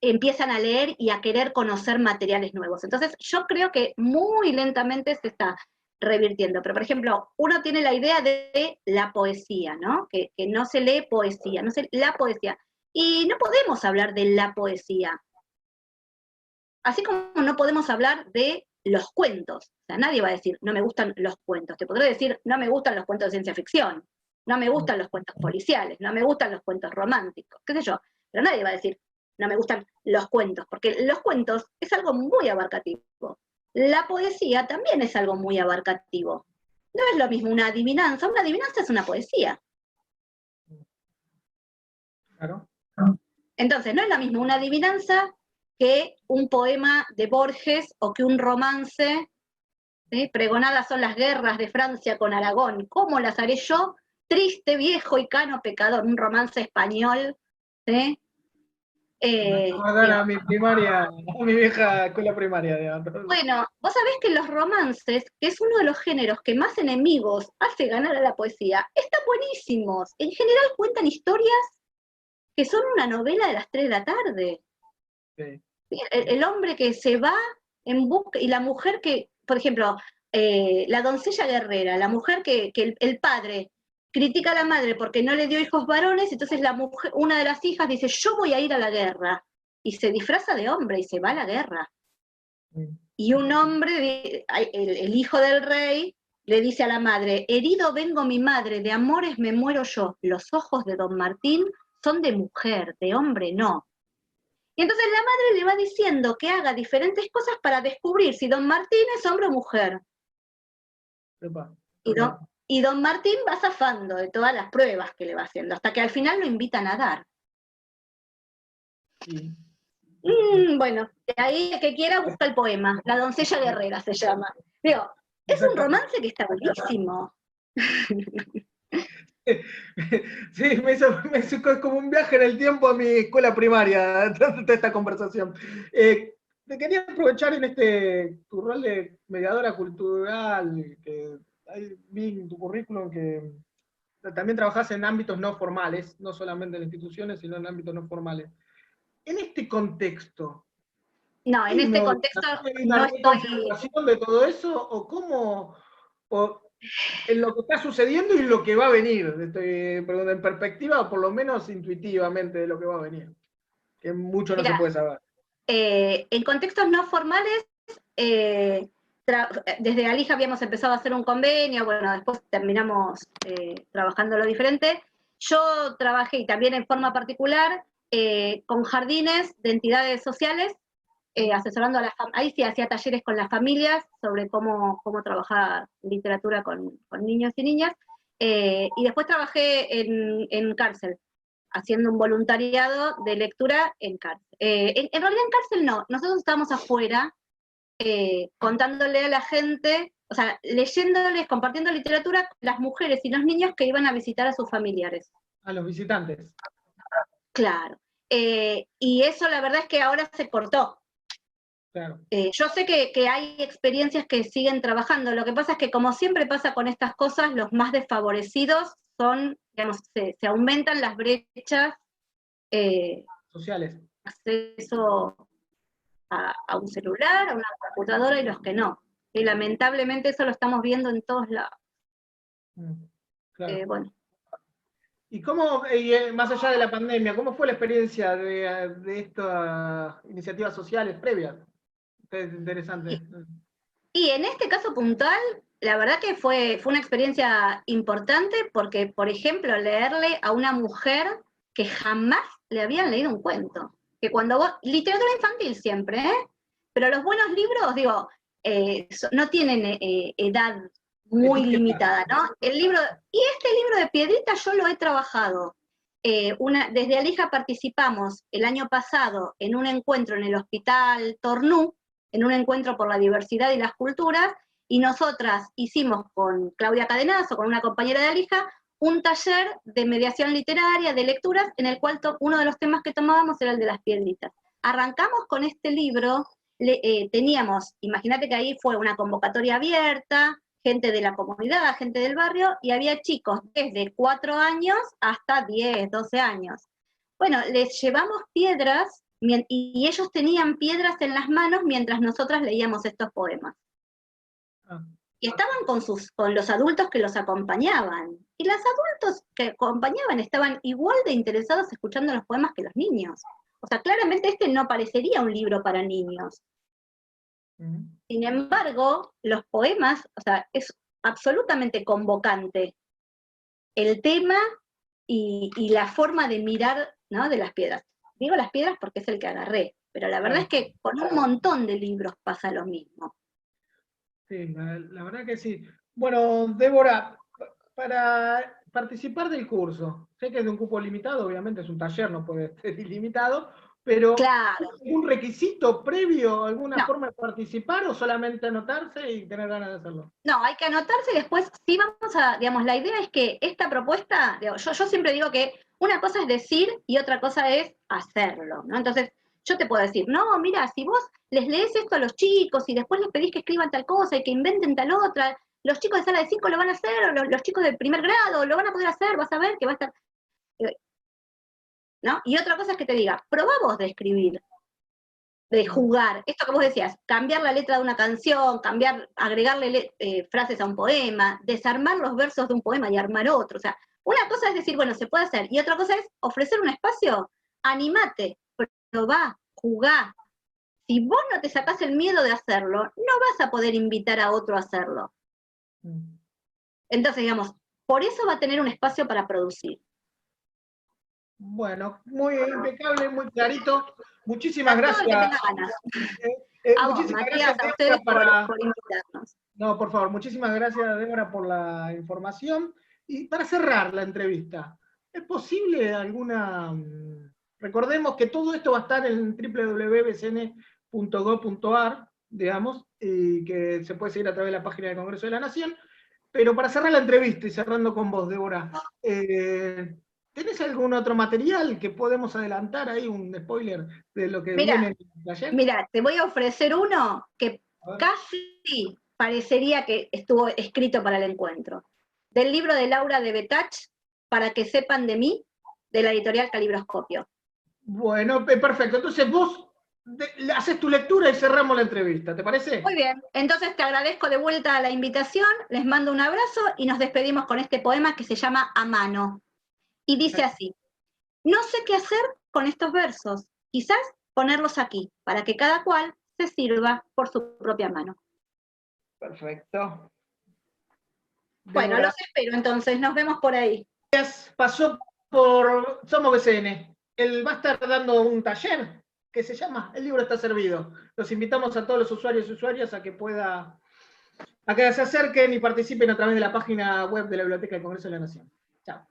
empiezan a leer y a querer conocer materiales nuevos. Entonces, yo creo que muy lentamente se está revirtiendo. Pero, por ejemplo, uno tiene la idea de la poesía, ¿no? Que no se lee poesía, la poesía. Y no podemos hablar de la poesía. Así como no podemos hablar de los cuentos. O sea, nadie va a decir, no me gustan los cuentos. Te podré decir, no me gustan los cuentos de ciencia ficción, no me gustan los cuentos policiales, no me gustan los cuentos románticos, qué sé yo. Pero nadie va a decir, no me gustan los cuentos, porque los cuentos es algo muy abarcativo. La poesía también es algo muy abarcativo. No es lo mismo una adivinanza es una poesía. Claro. Entonces, no es lo mismo una adivinanza que un poema de Borges o que un romance, ¿sí? Pregonadas son las guerras de Francia con Aragón. ¿Cómo las haré yo? Triste, viejo y cano pecador, un romance español, ¿sí? A mi primaria, a mi vieja escuela primaria, digamos. Bueno, vos sabés que los romances, que es uno de los géneros que más enemigos hace ganar a la poesía, están buenísimos. En general cuentan historias que son una novela de las 3 de la tarde. Sí. El hombre que se va en busca, y la mujer que, por ejemplo, la doncella guerrera, la mujer que el padre critica a la madre porque no le dio hijos varones, entonces la mujer, una de las hijas dice, yo voy a ir a la guerra, y se disfraza de hombre y se va a la guerra. Y un hombre, el hijo del rey, le dice a la madre, herido vengo mi madre, de amores me muero yo. Los ojos de don Martín son de mujer, de hombre no. Y entonces la madre le va diciendo que haga diferentes cosas para descubrir si don Martín es hombre o mujer. Y don Martín va zafando de todas las pruebas que le va haciendo, hasta que al final lo invitan a dar. Bueno, de ahí el que quiera busca el poema, La doncella guerrera se llama. Digo, es un romance que está buenísimo. Sí, me hizo como un viaje en el tiempo a mi escuela primaria, toda esta conversación. Te quería aprovechar en tu rol de mediadora cultural, que ahí vi en tu currículum que también trabajás en ámbitos no formales, no solamente en instituciones, sino en ámbitos no formales. En este contexto, No, en este contexto ¿hay no una estoy. reconfiguración de todo eso? ¿O cómo? En lo que está sucediendo y lo que va a venir, estoy preguntando en perspectiva, o por lo menos intuitivamente de lo que va a venir, que mucho no se Mira, puede saber. En contextos no formales, desde Alija habíamos empezado a hacer un convenio, bueno, después terminamos trabajando lo diferente. Yo trabajé, y también en forma particular, con jardines de entidades sociales, asesorando a las familias. Ahí sí hacía talleres con las familias sobre cómo trabajar literatura con niños y niñas. Y después trabajé en cárcel, haciendo un voluntariado de lectura en cárcel. En realidad en cárcel no, nosotros estábamos afuera contándole a la gente, o sea, leyéndoles, compartiendo literatura, las mujeres y los niños que iban a visitar a sus familiares. A los visitantes. Claro. Y eso la verdad es que ahora se cortó. Claro. Yo sé que hay experiencias que siguen trabajando, lo que pasa es que como siempre pasa con estas cosas, los más desfavorecidos son, digamos, se aumentan las brechas, Sociales. acceso a un celular, a una computadora y los que no. Y lamentablemente eso lo estamos viendo en todos lados. Claro. Bueno. ¿Y cómo, más allá de la pandemia, cómo fue la experiencia de estas iniciativas sociales previas? Es interesante. Y en este caso puntual, la verdad que fue una experiencia importante porque, por ejemplo, leerle a una mujer que jamás le habían leído un cuento. Que cuando vos, literatura infantil siempre, pero los buenos libros, digo, no tienen edad muy limitada, ¿no? El libro, y este libro de Piedrita yo lo he trabajado. Desde Alija participamos el año pasado en un encuentro en el Hospital Tornú, en un encuentro por la diversidad y las culturas, y nosotras hicimos con Claudia Cadenazo, con una compañera de Alija, un taller de mediación literaria, de lecturas, en el cual uno de los temas que tomábamos era el de las piedritas. Arrancamos con este libro, teníamos, imagínate que ahí fue una convocatoria abierta, gente de la comunidad, gente del barrio, y había chicos desde 4 años hasta 10, 12 años. Bueno, les llevamos piedras, y ellos tenían piedras en las manos mientras nosotras leíamos estos poemas. Y estaban con los adultos que los acompañaban. Y los adultos que acompañaban estaban igual de interesados escuchando los poemas que los niños. O sea, claramente este no parecería un libro para niños. Sin embargo, los poemas, o sea, es absolutamente convocante el tema y la forma de mirar, ¿no?, de las piedras. Digo las piedras porque es el que agarré, pero la verdad es que con un montón de libros pasa lo mismo. Sí, la verdad que sí. Bueno, Débora, para participar del curso, sé que es de un cupo limitado, obviamente es un taller, no puede ser ilimitado, pero claro. ¿algún requisito previo, alguna forma de participar o solamente anotarse y tener ganas de hacerlo? No, hay que anotarse y después sí vamos a, digamos, la idea es que esta propuesta, digamos, yo siempre digo que una cosa es decir y otra cosa es hacerlo, ¿no? Entonces, yo te puedo decir, no, mira, si vos les lees esto a los chicos y después les pedís que escriban tal cosa y que inventen tal otra, los chicos de sala de 5 lo van a hacer, o los chicos de primer grado lo van a poder hacer, vas a ver que va a estar, ¿no? Y otra cosa es que te diga, probá vos de escribir, de jugar, esto que vos decías, cambiar la letra de una canción, agregarle frases a un poema, desarmar los versos de un poema y armar otro. O sea, una cosa es decir, bueno, se puede hacer, y otra cosa es ofrecer un espacio, animate, probá, jugá. Si vos no te sacás el miedo de hacerlo, no vas a poder invitar a otro a hacerlo. Entonces, digamos, por eso va a tener un espacio para producir. Bueno, muy impecable, muy clarito. Muchísimas gracias. Muchísimas gracias a ustedes por invitarnos. No, por favor, muchísimas gracias, Débora, por la información. Y para cerrar la entrevista, ¿es posible alguna Recordemos que todo esto va a estar en www.bcn.gov.ar, digamos, y que se puede seguir a través de la página del Congreso de la Nación. Pero para cerrar la entrevista y cerrando con vos, Débora, ¿tenés algún otro material que podemos adelantar ahí, un spoiler de lo que viene en el taller? Mira, te voy a ofrecer uno que casi parecería que estuvo escrito para el encuentro. Del libro de Laura de Betach, Para que sepan de mí, de la editorial Calibroscopio. Bueno, perfecto. Entonces vos haces tu lectura y cerramos la entrevista, ¿te parece? Muy bien, entonces te agradezco de vuelta la invitación, les mando un abrazo y nos despedimos con este poema que se llama A mano. Y dice así: no sé qué hacer con estos versos, quizás ponerlos aquí, para que cada cual se sirva por su propia mano. Perfecto. Bueno, los espero entonces, nos vemos por ahí. Pasó por Somos BCN. Él va a estar dando un taller que se llama El libro está servido. Los invitamos a todos los usuarios y usuarias a que se acerquen y participen a través de la página web de la Biblioteca del Congreso de la Nación. Chao.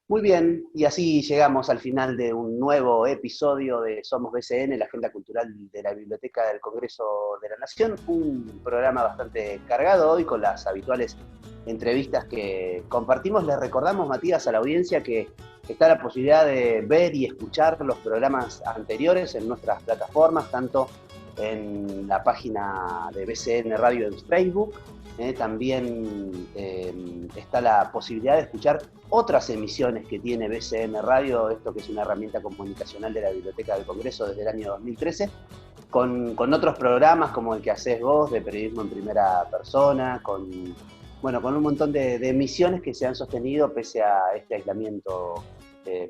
Muy bien, y así llegamos al final de un nuevo episodio de Somos BCN, la agenda cultural de la Biblioteca del Congreso de la Nación. Un programa bastante cargado hoy con las habituales entrevistas que compartimos. Les recordamos, Matías, a la audiencia que está la posibilidad de ver y escuchar los programas anteriores en nuestras plataformas, tanto en la página de BCN Radio en Facebook. También está la posibilidad de escuchar otras emisiones que tiene BCN Radio, esto que es una herramienta comunicacional de la Biblioteca del Congreso desde el año 2013, con otros programas como el que hacés vos, de periodismo en primera persona, con un montón de emisiones que se han sostenido pese a este aislamiento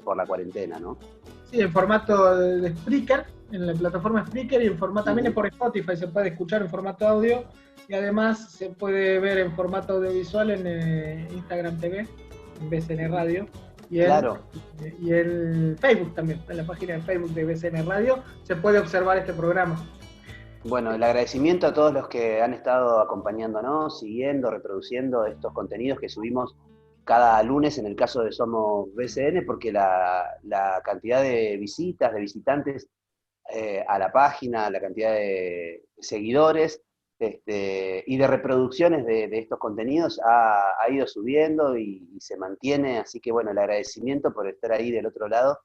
por la cuarentena, ¿no? Sí, en formato de Spreaker, en la plataforma Spreaker, y en formato, también por Spotify se puede escuchar en formato audio, y además se puede ver en formato audiovisual en Instagram TV, en BCN Radio, y en Facebook también, en la página de Facebook de BCN Radio, se puede observar este programa. Bueno, el agradecimiento a todos los que han estado acompañándonos, siguiendo, reproduciendo estos contenidos que subimos cada lunes en el caso de Somos BCN, porque la cantidad de visitas, de visitantes a la página, la cantidad de seguidores y de reproducciones de estos contenidos ha ido subiendo y se mantiene, así que bueno, el agradecimiento por estar ahí del otro lado,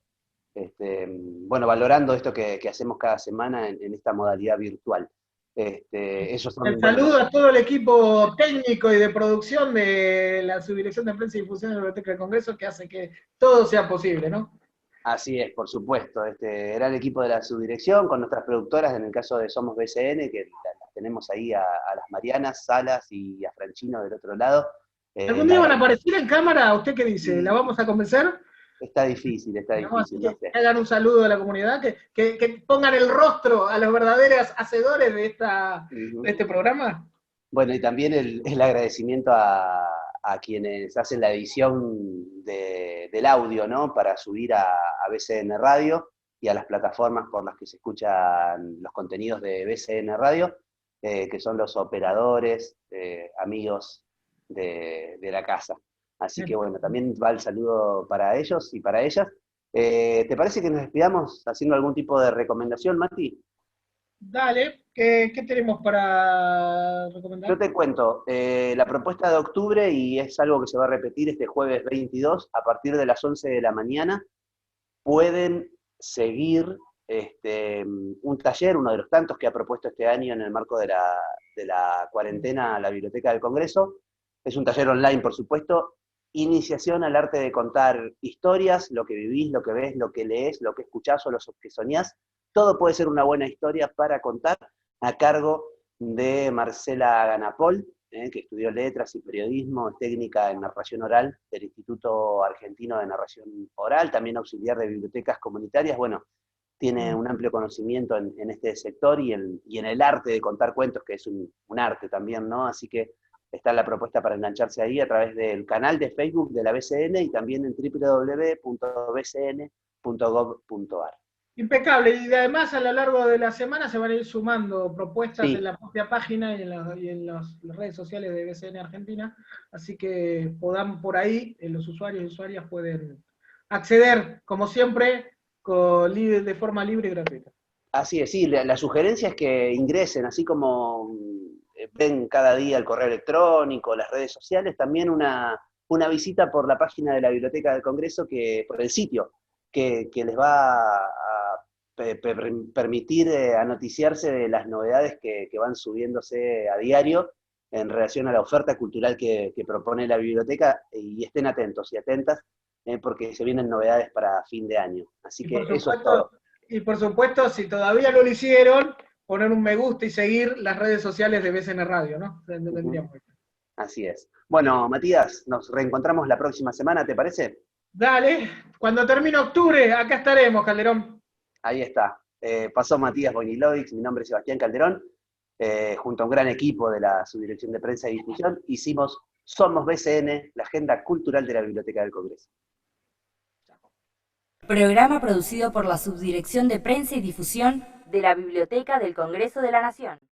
valorando esto que hacemos cada semana en esta modalidad virtual. Ellos son, el saludo a todo el equipo técnico y de producción de la Subdirección de Prensa y Difusión de la Biblioteca del Congreso, que hace que todo sea posible, ¿no? Así es, por supuesto. Era el equipo de la subdirección, con nuestras productoras, en el caso de Somos BCN, que las tenemos ahí a las Marianas, Salas y a Franchino del otro lado. ¿Algún día van a aparecer en cámara? ¿Usted qué dice? ¿La vamos a convencer? Está difícil. No sé. Que hagan un saludo a la comunidad, que pongan el rostro a los verdaderos hacedores de este programa. Bueno, y también el agradecimiento a quienes hacen la edición del audio, ¿no? Para subir a BCN Radio y a las plataformas por las que se escuchan los contenidos de BCN Radio, que son los operadores, amigos de la casa. Así que bueno, también va el saludo para ellos y para ellas. ¿Te parece que nos despidamos haciendo algún tipo de recomendación, Mati? Dale, ¿qué tenemos para recomendar? Yo te cuento, la propuesta de octubre, y es algo que se va a repetir este jueves 22, a partir de las 11 de la mañana, pueden seguir un taller, uno de los tantos que ha propuesto este año en el marco de la cuarentena la Biblioteca del Congreso. Es un taller online, por supuesto, iniciación al arte de contar historias, lo que vivís, lo que ves, lo que lees, lo que escuchás o lo que soñás. Todo puede ser una buena historia para contar, a cargo de Marcela Ganapol, que estudió letras y periodismo, técnica en narración oral del Instituto Argentino de Narración Oral, también auxiliar de bibliotecas comunitarias. Bueno, tiene un amplio conocimiento en este sector y en el arte de contar cuentos, que es un arte también, ¿no? Así que está la propuesta para engancharse ahí a través del canal de Facebook de la BCN y también en www.bcn.gov.ar. Impecable, y además a lo largo de la semana se van a ir sumando propuestas Sí, en la propia página y en las redes sociales de BCN Argentina, así que por ahí los usuarios y usuarias pueden acceder, como siempre, de forma libre y gratuita. así es, sí, la sugerencia es que ingresen, así como ven cada día el correo electrónico, las redes sociales, también una visita por la página de la Biblioteca del Congreso, por el sitio, que les va a permitir anoticiarse de las novedades que van subiéndose a diario en relación a la oferta cultural que propone la biblioteca, y estén atentos y atentas, porque se vienen novedades para fin de año. Así Y que por eso es supuesto, todo. y por supuesto, si todavía no lo hicieron, poner un me gusta y seguir las redes sociales de BCN Radio, ¿no? No Ujú. tendríamos que. Así es. Bueno, Matías, nos reencontramos la próxima semana, ¿te parece? Dale, cuando termine octubre, acá estaremos, Calderón. Ahí está. Pasó Matías Bonilovic, mi nombre es Sebastián Calderón, junto a un gran equipo de la Subdirección de Prensa y Difusión, hicimos Somos BCN, la agenda cultural de la Biblioteca del Congreso. Programa producido por la Subdirección de Prensa y Difusión de la Biblioteca del Congreso de la Nación.